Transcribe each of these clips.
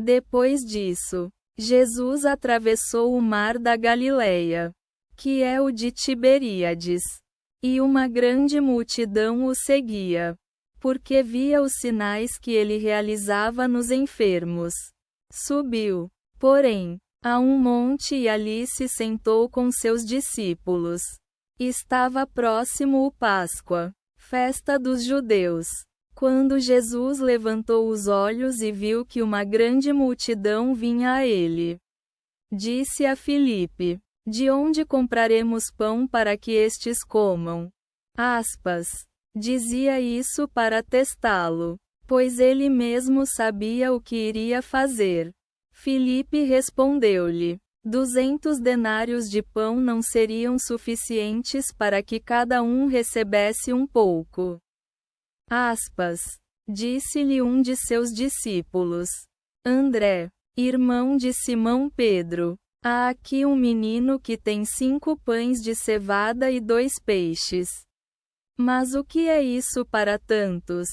Depois disso, Jesus atravessou o mar da Galileia, que é o de Tiberíades, e uma grande multidão o seguia, porque via os sinais que ele realizava nos enfermos. Subiu, porém, a um monte e ali se sentou com seus discípulos. Estava próximo o Páscoa, festa dos judeus. Quando Jesus levantou os olhos e viu que uma grande multidão vinha a ele, disse a Filipe: De onde compraremos pão para que estes comam? Dizia isso para testá-lo, pois ele mesmo sabia o que iria fazer. Filipe respondeu-lhe: 200 denários de pão não seriam suficientes para que cada um recebesse um pouco. Disse-lhe um de seus discípulos, André, irmão de Simão Pedro: Há aqui um menino que tem 5 pães de cevada e 2 peixes. Mas o que é isso para tantos?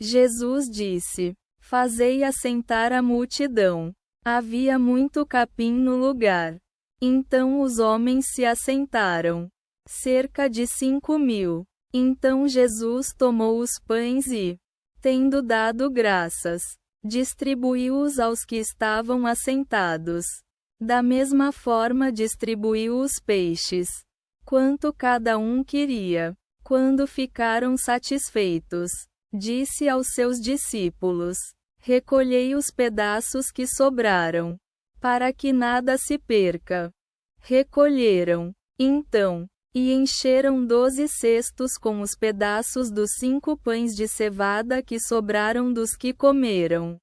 Jesus disse: Fazei assentar a multidão. Havia muito capim no lugar. Então os homens se assentaram, cerca de 5.000. Então Jesus tomou os pães e, tendo dado graças, distribuiu-os aos que estavam assentados. Da mesma forma distribuiu os peixes, quanto cada um queria. Quando ficaram satisfeitos, disse aos seus discípulos: Recolhei os pedaços que sobraram, para que nada se perca. Recolheram, então, e encheram 12 cestos com os pedaços dos 5 pães de cevada que sobraram dos que comeram.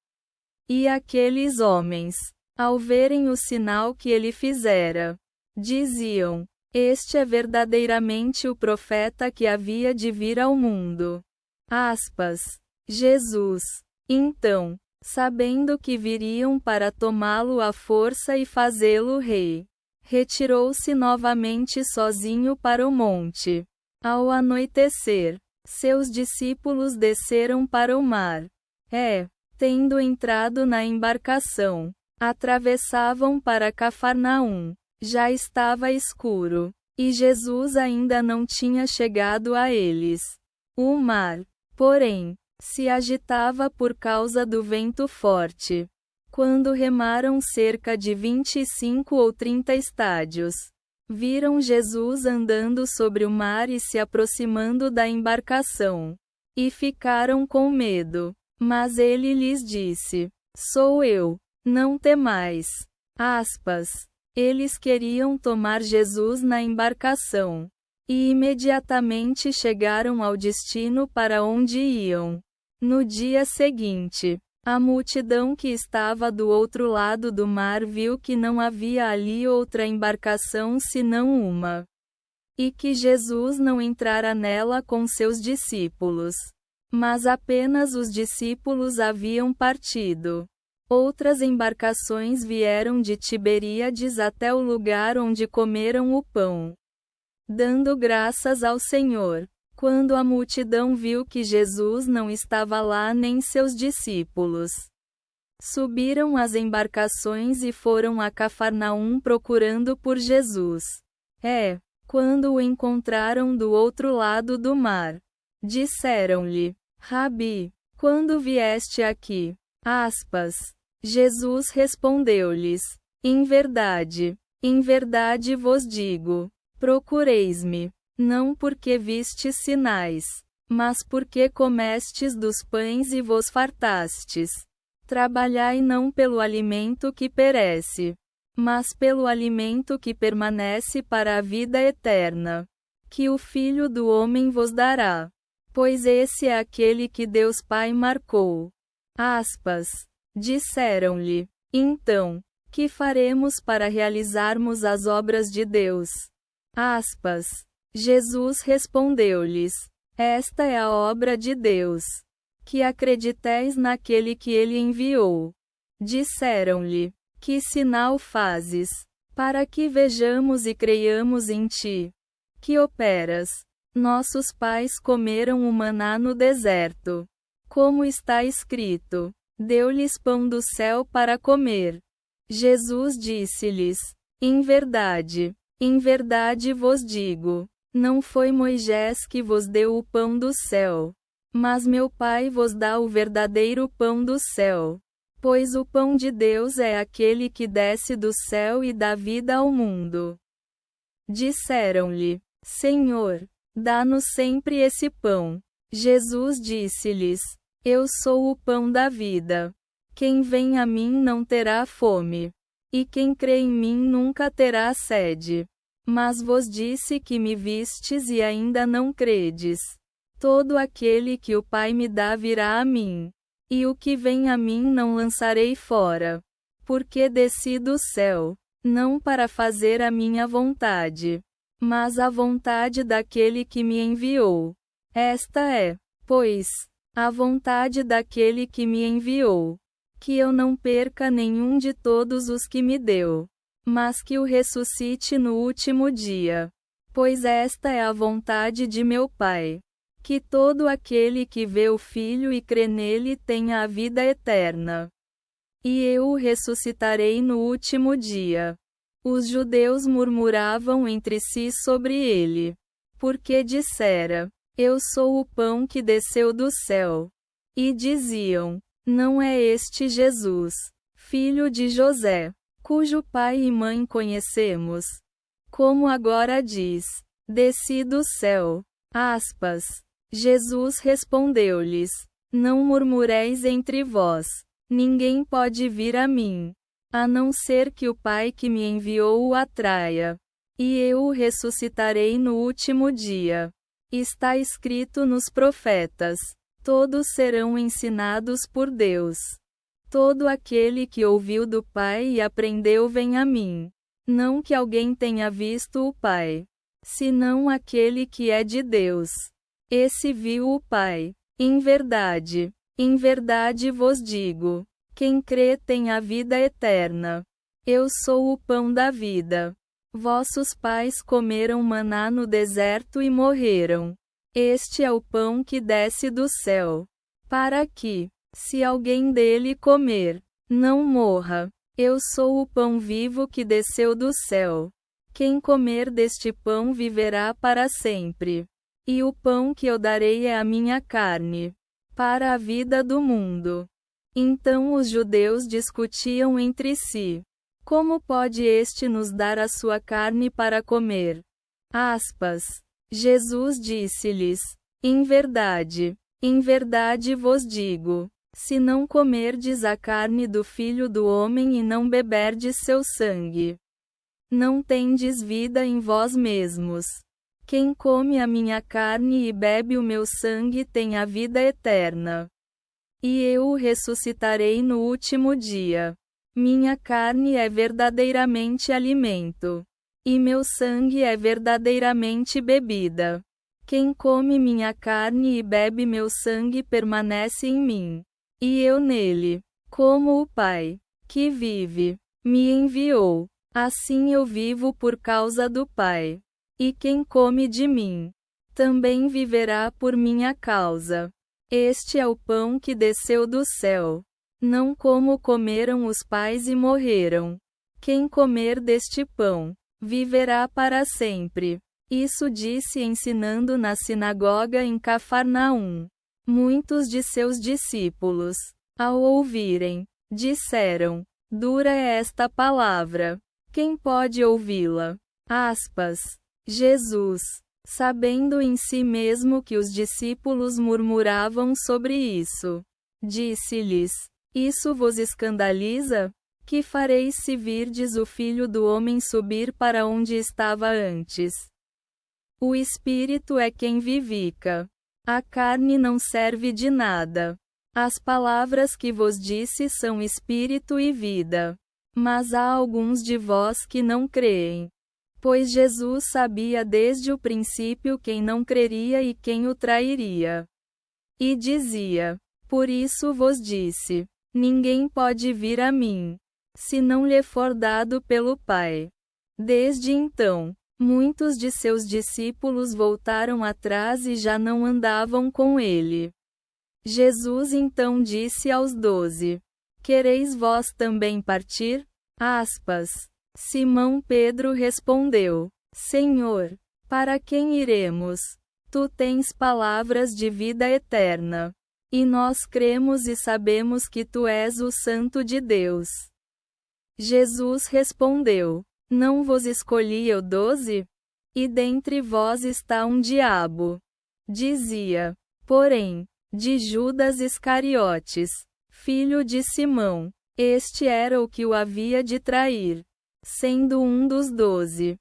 E aqueles homens, ao verem o sinal que ele fizera, diziam: Este é verdadeiramente o profeta que havia de vir ao mundo. Jesus, então, sabendo que viriam para tomá-lo à força e fazê-lo rei, retirou-se novamente sozinho para o monte. Ao anoitecer, seus discípulos desceram para o mar. Tendo entrado na embarcação, atravessavam para Cafarnaum. Já estava escuro, e Jesus ainda não tinha chegado a eles. O mar, porém, se agitava por causa do vento forte. Quando remaram cerca de 25 ou 30 estádios, viram Jesus andando sobre o mar e se aproximando da embarcação. E ficaram com medo. Mas ele lhes disse: Sou eu, não temais. Eles queriam tomar Jesus na embarcação. E imediatamente chegaram ao destino para onde iam. No dia seguinte, a multidão que estava do outro lado do mar viu que não havia ali outra embarcação senão uma, e que Jesus não entrara nela com seus discípulos, mas apenas os discípulos haviam partido. Outras embarcações vieram de Tiberíades até o lugar onde comeram o pão, dando graças ao Senhor. Quando a multidão viu que Jesus não estava lá nem seus discípulos, subiram as embarcações e foram a Cafarnaum procurando por Jesus. Quando o encontraram do outro lado do mar, disseram-lhe: Rabi, quando vieste aqui? Jesus respondeu-lhes: em verdade vos digo, procureis-me, não porque vistes sinais, mas porque comestes dos pães e vos fartastes. Trabalhai não pelo alimento que perece, mas pelo alimento que permanece para a vida eterna, que o Filho do Homem vos dará. Pois esse é aquele que Deus Pai marcou. Disseram-lhe: então, que faremos para realizarmos as obras de Deus? Jesus respondeu-lhes: esta é a obra de Deus, que acrediteis naquele que ele enviou. Disseram-lhe: que sinal fazes, para que vejamos e creiamos em ti? Que operas? Nossos pais comeram o maná no deserto. Como está escrito: deu-lhes pão do céu para comer. Jesus disse-lhes: em verdade vos digo, não foi Moisés que vos deu o pão do céu, mas meu Pai vos dá o verdadeiro pão do céu. Pois o pão de Deus é aquele que desce do céu e dá vida ao mundo. Disseram-lhe: Senhor, dá-nos sempre esse pão. Jesus disse-lhes: Eu sou o pão da vida. Quem vem a mim não terá fome, e quem crê em mim nunca terá sede. Mas vos disse que me vistes e ainda não credes. Todo aquele que o Pai me dá virá a mim, e o que vem a mim não lançarei fora. Porque desci do céu, não para fazer a minha vontade, mas a vontade daquele que me enviou. Esta é, pois, a vontade daquele que me enviou, que eu não perca nenhum de todos os que me deu, mas que o ressuscite no último dia. Pois esta é a vontade de meu Pai, que todo aquele que vê o Filho e crê nele tenha a vida eterna. E eu o ressuscitarei no último dia. Os judeus murmuravam entre si sobre ele, porque dissera: Eu sou o pão que desceu do céu. E diziam: Não é este Jesus, filho de José, cujo pai e mãe conhecemos? Como agora diz: Desci do céu. Jesus respondeu-lhes: Não murmureis entre vós. Ninguém pode vir a mim, a não ser que o Pai que me enviou o atraia. E eu o ressuscitarei no último dia. Está escrito nos profetas: todos serão ensinados por Deus. Todo aquele que ouviu do Pai e aprendeu vem a mim. Não que alguém tenha visto o Pai, senão aquele que é de Deus. Esse viu o Pai. Em verdade vos digo: quem crê tem a vida eterna. Eu sou o pão da vida. Vossos pais comeram maná no deserto e morreram. Este é o pão que desce do céu, para que, se alguém dele comer, não morra. Eu sou o pão vivo que desceu do céu. Quem comer deste pão viverá para sempre. E o pão que eu darei é a minha carne, para a vida do mundo. Então os judeus discutiam entre si: Como pode este nos dar a sua carne para comer? Jesus disse-lhes: Em verdade vos digo, se não comerdes a carne do Filho do Homem e não beberdes seu sangue, não tendes vida em vós mesmos. Quem come a minha carne e bebe o meu sangue tem a vida eterna. E eu o ressuscitarei no último dia. Minha carne é verdadeiramente alimento, e meu sangue é verdadeiramente bebida. Quem come minha carne e bebe meu sangue permanece em mim, e eu nele. Como o Pai, que vive, me enviou, assim eu vivo por causa do Pai. E quem come de mim, também viverá por minha causa. Este é o pão que desceu do céu, não como comeram os pais e morreram. Quem comer deste pão, viverá para sempre. Isso disse ensinando na sinagoga em Cafarnaum. Muitos de seus discípulos, ao ouvirem, disseram: Dura é esta palavra. Quem pode ouvi-la? Jesus, sabendo em si mesmo que os discípulos murmuravam sobre isso, disse-lhes: Isso vos escandaliza? Que fareis se virdes o Filho do Homem subir para onde estava antes? O Espírito é quem vivifica. A carne não serve de nada. As palavras que vos disse são espírito e vida. Mas há alguns de vós que não creem. Pois Jesus sabia desde o princípio quem não creria e quem o trairia. E dizia: Por isso vos disse: Ninguém pode vir a mim, se não lhe for dado pelo Pai. Desde então, muitos de seus discípulos voltaram atrás e já não andavam com ele. Jesus então disse aos 12: Quereis vós também partir? Simão Pedro respondeu: Senhor, para quem iremos? Tu tens palavras de vida eterna. E nós cremos e sabemos que tu és o Santo de Deus. Jesus respondeu: Não vos escolhi eu 12? E dentre vós está um diabo. Dizia, porém, de Judas Iscariotes, filho de Simão. Este era o que o havia de trair, sendo um dos 12.